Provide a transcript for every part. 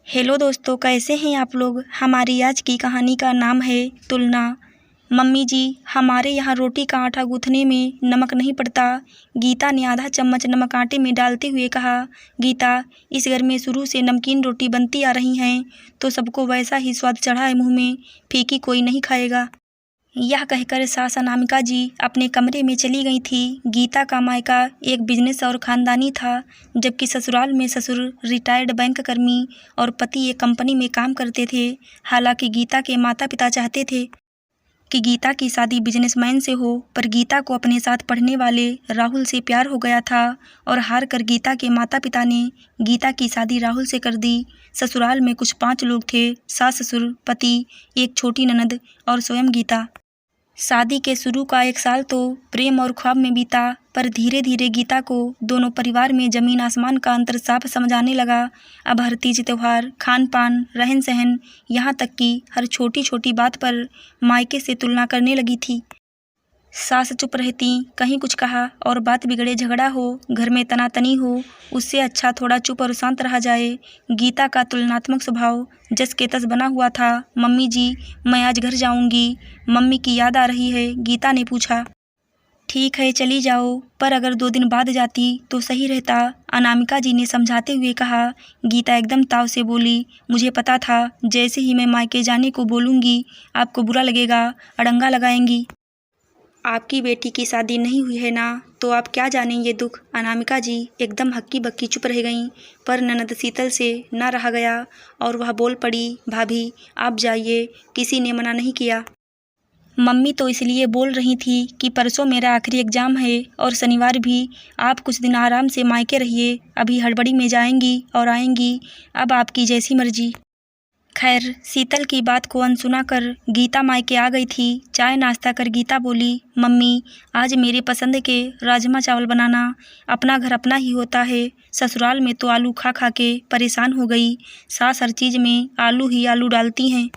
Hello दोस्तों, कैसे हैं आप लोग। हमारी आज की कहानी का नाम है तुलना। मम्मी जी, हमारे यहाँ रोटी का आटा गूँथने में नमक नहीं पड़ता। गीता ने आधा चम्मच नमक आटे में डालते हुए कहा। गीता, इस घर में शुरू से नमकीन रोटी बनती आ रही हैं तो सबको वैसा ही स्वाद चढ़ा है मुँह में, फीकी कोई नहीं खाएगा। यह कहकर सास अनामिका जी अपने कमरे में चली गई थी। गीता का मायका एक बिजनेस और ख़ानदानी था, जबकि ससुराल में ससुर रिटायर्ड बैंक कर्मी और पति एक कंपनी में काम करते थे। हालांकि गीता के माता पिता चाहते थे कि गीता की शादी बिजनेसमैन से हो, पर गीता को अपने साथ पढ़ने वाले राहुल से प्यार हो गया था और हार कर गीता के माता पिता ने गीता की शादी राहुल से कर दी। ससुराल में कुछ 5 लोग थे, सास ससुर, पति, एक छोटी ननद और स्वयं गीता। शादी के शुरू का 1 साल तो प्रेम और ख्वाब में बीता, पर धीरे धीरे गीता को दोनों परिवार में ज़मीन आसमान का अंतर साफ समझ आने लगा। अब हर तीज त्यौहार, खान पान, रहन सहन, यहाँ तक कि हर छोटी छोटी बात पर मायके से तुलना करने लगी थी। सास चुप रहती, कहीं कुछ कहा और बात बिगड़े, झगड़ा हो, घर में तनातनी हो, उससे अच्छा थोड़ा चुप और शांत रहा जाए। गीता का तुलनात्मक स्वभाव जस के तस बना हुआ था। मम्मी जी, मैं आज घर जाऊंगी, मम्मी की याद आ रही है। गीता ने पूछा। ठीक है, चली जाओ, पर अगर 2 दिन बाद जाती तो सही रहता, अनामिका जी ने समझाते हुए कहा। गीता एकदम ताव से बोली, मुझे पता था जैसे ही मैं मायके जाने को बोलूँगी आपको बुरा लगेगा, अड़ंगा लगाएंगी। आपकी बेटी की शादी नहीं हुई है ना, तो आप क्या जानेंगे दुख। अनामिका जी एकदम हक्की बक्की चुप रह गईं, पर ननद शीतल से न रहा गया और वह बोल पड़ी। भाभी, आप जाइए, किसी ने मना नहीं किया। मम्मी तो इसलिए बोल रही थी कि परसों मेरा आखिरी एग्ज़ाम है और शनिवार भी। आप कुछ दिन आराम से मायके रहिए, अभी हड़बड़ी में जाएंगी और आएंगी, अब आपकी जैसी मर्जी। खैर, शीतल की बात को अनसुना कर गीता मायके आ गई थी। चाय नाश्ता कर गीता बोली, मम्मी, आज मेरे पसंद के राजमा चावल बनाना। अपना घर अपना ही होता है, ससुराल में तो आलू खा खा के परेशान हो गई। सास हर चीज़ में आलू ही आलू डालती हैं।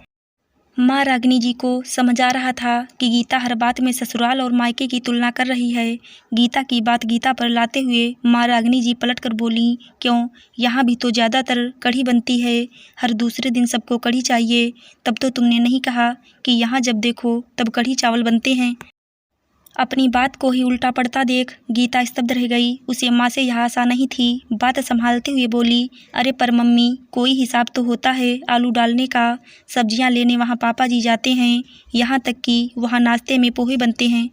माँ रागिनी जी को समझ आ रहा था कि गीता हर बात में ससुराल और मायके की तुलना कर रही है। गीता की बात गीता पर लाते हुए माँ रागिनी जी पलट कर बोली, क्यों, यहाँ भी तो ज़्यादातर कढ़ी बनती है, हर दूसरे दिन सबको कढ़ी चाहिए। तब तो तुमने नहीं कहा कि यहाँ जब देखो तब कढ़ी चावल बनते हैं। अपनी बात को ही उल्टा पड़ता देख गीता स्तब्ध रह गई। उसे माँ से यह आशा नहीं थी। बात संभालते हुए बोली, अरे पर मम्मी, कोई हिसाब तो होता है आलू डालने का। सब्जियाँ लेने वहाँ पापा जी जाते हैं, यहाँ तक कि वहाँ नाश्ते में पोहे बनते हैं।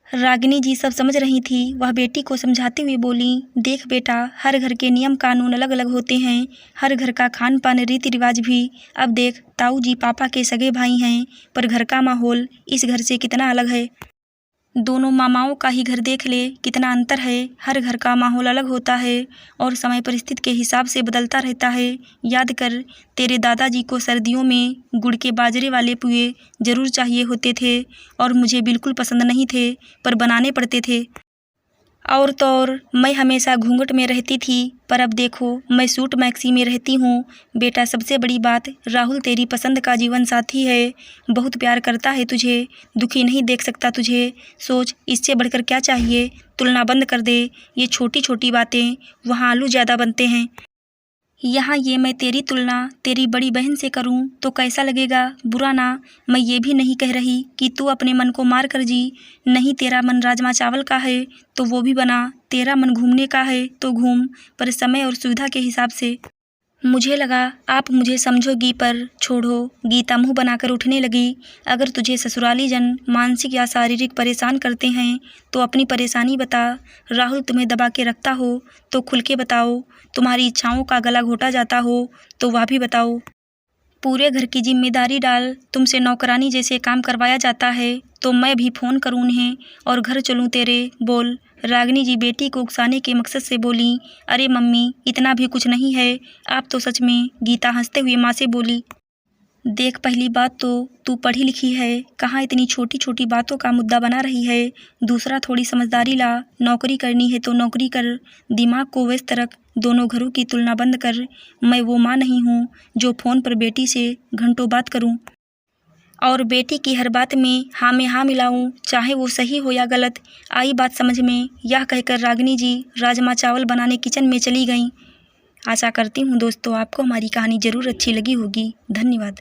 रागिनी जी सब समझ रही थी। वह बेटी को समझाते हुए बोली, देख बेटा, हर घर के नियम कानून अलग अलग होते हैं, हर घर का खान पान रीति रिवाज भी। अब देख, ताऊ जी पापा के सगे भाई हैं, पर घर का माहौल इस घर से कितना अलग है। दोनों मामाओं का ही घर देख ले, कितना अंतर है। हर घर का माहौल अलग होता है और समय परिस्थिति के हिसाब से बदलता रहता है। याद कर, तेरे दादाजी को सर्दियों में गुड़ के बाजरे वाले पुए ज़रूर चाहिए होते थे और मुझे बिल्कुल पसंद नहीं थे, पर बनाने पड़ते थे। और तो और मैं हमेशा घूंघट में रहती थी, पर अब देखो मैं सूट मैक्सी में रहती हूँ। बेटा, सबसे बड़ी बात, राहुल तेरी पसंद का जीवन साथी है, बहुत प्यार करता है तुझे, दुखी नहीं देख सकता तुझे। सोच, इससे बढ़कर क्या चाहिए। तुलना बंद कर दे, ये छोटी छोटी बातें, वहाँ आलू ज़्यादा बनते हैं, यहाँ ये मैं तेरी तुलना तेरी बड़ी बहन से करूं तो कैसा लगेगा। बुरा ना। मैं ये भी नहीं कह रही कि तू अपने मन को मार कर जी। नहीं, तेरा मन राजमा चावल का है तो वो भी बना, तेरा मन घूमने का है तो घूम, पर समय और सुविधा के हिसाब से। मुझे लगा आप मुझे समझोगी, पर छोड़ो। गीता मुंह बनाकर उठने लगी। अगर तुझे ससुराली जन मानसिक या शारीरिक परेशान करते हैं तो अपनी परेशानी बता। राहुल तुम्हें दबा के रखता हो तो खुल के बताओ, तुम्हारी इच्छाओं का गला घोटा जाता हो तो वह भी बताओ। पूरे घर की जिम्मेदारी डाल, तुमसे नौकरानी जैसे काम करवाया जाता है तो मैं भी फ़ोन करूँ उन्हें और घर चलूँ तेरे। बोल। रागिनी जी बेटी को उकसाने के मकसद से बोली, अरे मम्मी, इतना भी कुछ नहीं है, आप तो सच में। गीता हंसते हुए माँ से बोली, देख, पहली बात तो तू पढ़ी लिखी है, कहाँ इतनी छोटी छोटी बातों का मुद्दा बना रही है। दूसरा, थोड़ी समझदारी ला, नौकरी करनी है तो नौकरी कर, दिमाग को व्यस्त रख, दोनों घरों की तुलना बंद कर। मैं वो माँ नहीं हूँ जो फ़ोन पर बेटी से घंटों बात करूँ और बेटी की हर बात में हाँ मिलाऊं, चाहे वो सही हो या गलत। आई बात समझ में। यह कहकर रागिनी जी राजमा चावल बनाने किचन में चली गईं। आशा करती हूँ दोस्तों आपको हमारी कहानी ज़रूर अच्छी लगी होगी। धन्यवाद।